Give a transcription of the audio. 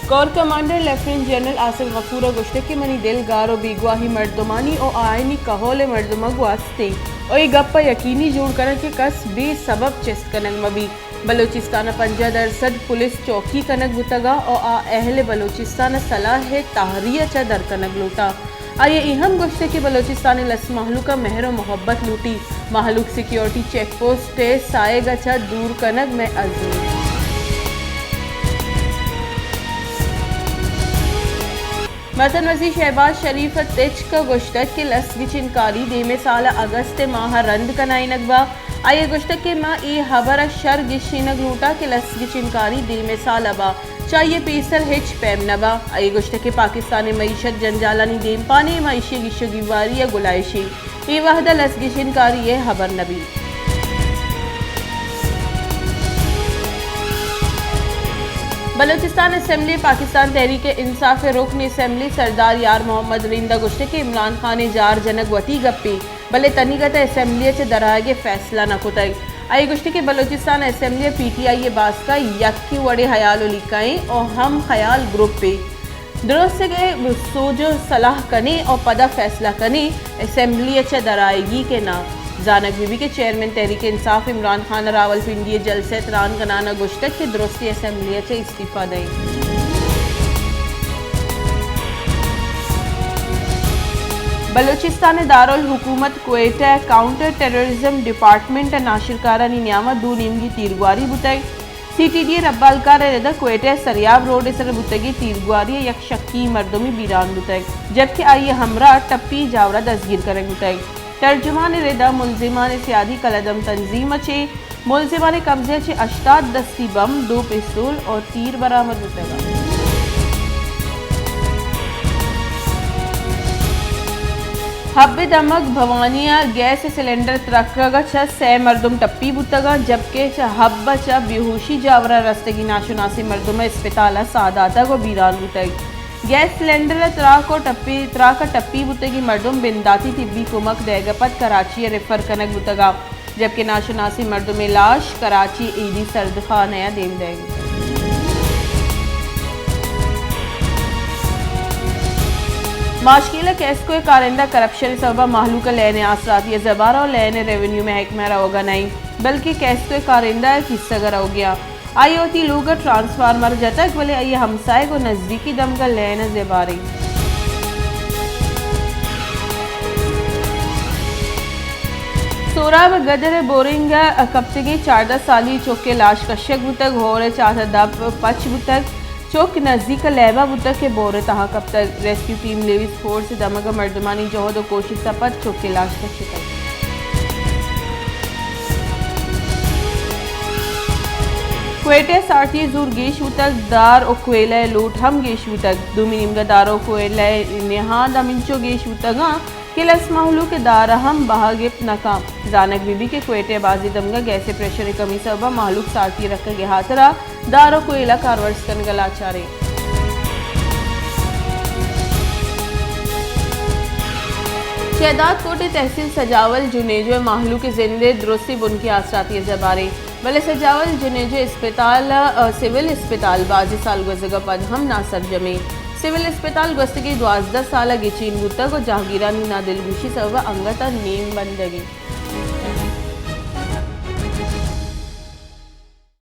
core commander lieutenant general Asif Ghafoor गुश्तकी मनी दिल गारो बेगवाही मर्दमानी और आयनी कहोले मर्दमग वास्ते और ये गप्पा यकीनी जोड़ कर के कस बेसबब चिस्त कनक मबी बलोचिस्तान 50% पुलिस चौकी कनक बुतगा और अहले बलोचिस्तान सलाह ताहरिया च दर कनक लूटा आइए अहम गुश्ते के बलोचिस्तान लस महलूका मेहर मोहब्बत लूटी महलूक सिक्योरिटी चेक पोस्ट साएगा च दूर कनक में अजीम वतन वजी शहबाज शरीफ तेज का गुश्तक के लस की चिनकारी दे में साल अगस्त माह रंद कनाई नगवा आइए गुश्तक के माँ ये हबर शर गिशीनग लूटा के लस की चिनकारी दे में साल अबा चाहिए पेसर हिच पैम नबा आइए गुश्तक के पाकिस्तानी मीशत जंजालानी देम पाने माइशी गिशोगीवारी या गुलाइशी ये वहदा लस की चिनकारी ये हबर नबी बलूचिस्तान असम्बली पाकिस्तान तहरीक इंसाफ रुकन असम्बली सरदार यार मोहम्मद रिंदा गुश्ते के इमरान खान जार जनक वती गप्पी भले तनीगत असम्बली से दरागे फैसला न कुतई आई गुश्ते के बलूचिस्तान असम्बली PTI बास का यक्की वड़े हयाल लिकाएँ और हम ख्याल ग्रुप पे दुरुस्त के सोजो सलाह कने और पदा फैसला कने असम्बली से दराएगी के ना जानक बीबी के चेयरमैन तहरीक इंसाफ इमरान खान रावलपिंडी जलसे तरान कनाना गुश्तक के दुरुस्ती असम्बली से इस्तीफा दें बलूचिस्तान दारुल हुकूमत क्वेटा काउंटर टेररिज्म डिपार्टमेंट नाशिरकारा नियामत दू नीमगी तीरगुआरी बुतई CTD रब्बालकार रेदा क्वेटा सरियाब रोड सर बुतगी तीरगुआरी यक शक्की मर्दमी बीरान बुतई जबकि आइए हमरा टप्पी जावरा दसगीर करें बुतई तर्जुमान रेदा मुलजिमान सियादी कलदम तंजीम चे मुलजिमान कब्जे चे 88 दस्ती बम 2 पिस्तौल और तीर बरामद होता हब्बे दमक भवानिया गैस सिलेंडर त्रक्का छ 6 मर्दम टप्पी बुतगा जबकि हब्बा च बेहोशी जावरा रस्ते की नाशुनासी मर्दम अस्पताल सादाता को बीरान बुतई गैस सिलेंडर त्राका टप्पी बुतगी मर्दम बिंदाती तिब्बी कुमक देगपत कराची रेफर कनक बुतगा जबकि नाशुनासी मर्दम लाश कराची ईदी सर्दखा नया देम देगी माशकीला केस को कारिंदा करप्शन सबा महलूका लेने आसराती जबारा और लेने रेवेन्यू महकमा रहोगा नहीं बल्कि केस को कारिंदा हिस्सा हो गया आई होती लोग ट्रांसफार्मर जतक बोले आइए हमसाए को नजदीकी दमका लेना जेबारी सोराब गदर बोरिंग कप्तगी 14 साली चौके लाश कश्यक बुतक हो रहे चाहता दब पच बुतक चौक नजदीक लेबा बुतक के बोरे तहा कब तक रेस्क्यू टीम लेविस फोर्स दमगा मर्दमानी जहद और कोशिश सपत चौके लाश कश्यक क्वेटे सार्थी जूर गेशु तक दार और क्वेला लूट हम गेशु तक दुमी निमगा दारो क्वेला नेहा दमिंचो गेशु तगा किलस महलू के दार हम बहागिप नकाम जानक बीबी के क्वेटे बाजी दमगा गैसे प्रेशर कमी सबा महलूक सार्थी रख के हाथरा दारो क्वेला कारवर्स कन गलाचारे शहदाद कोटे तहसील सजावल जुनेजो महलू के जिंदे दुरुस्ती बुनकी आसराती जबारे भले सजावल जुनेजो अस्पताल सिविल अस्पताल बाजी साल गुजगा पद हम नासर जमे सिविल अस्पताल गस्तगी 12 साल गिचीन गुत्ता को जहांगीरानी नादिलगुशी सब अंगता नेम बंदगी